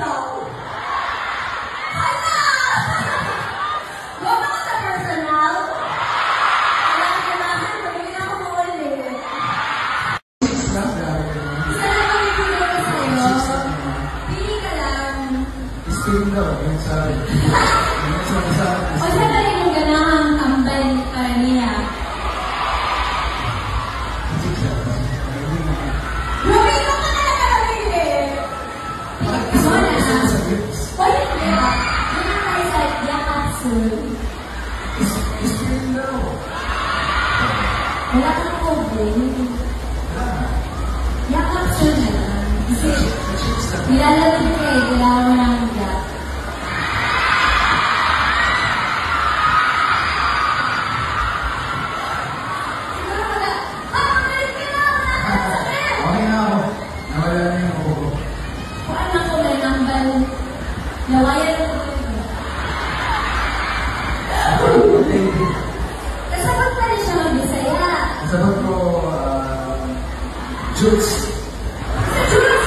daw. Hala! Huwag ako sa personal. Kailangan pagiging ako maulit. Isa lang ang ibigay ko sa'yo. Pili ka lang. Spin daw, yung sabi. O siya ka rin yung ganahang tambay kanina. Grabe ka pa na nakakabili. Ikaw na. O yun ba? Yun ang tayo sa Yakatsul. Spin daw. Wala kang problem. Yakatsul na lang. Kasi nilalabit ka eh. Kailangan mo ng yak. Lawayan ko ito. Kasabot pa rin siya mag-Bisaya. Kasabot ko, Jules. Sa Jules?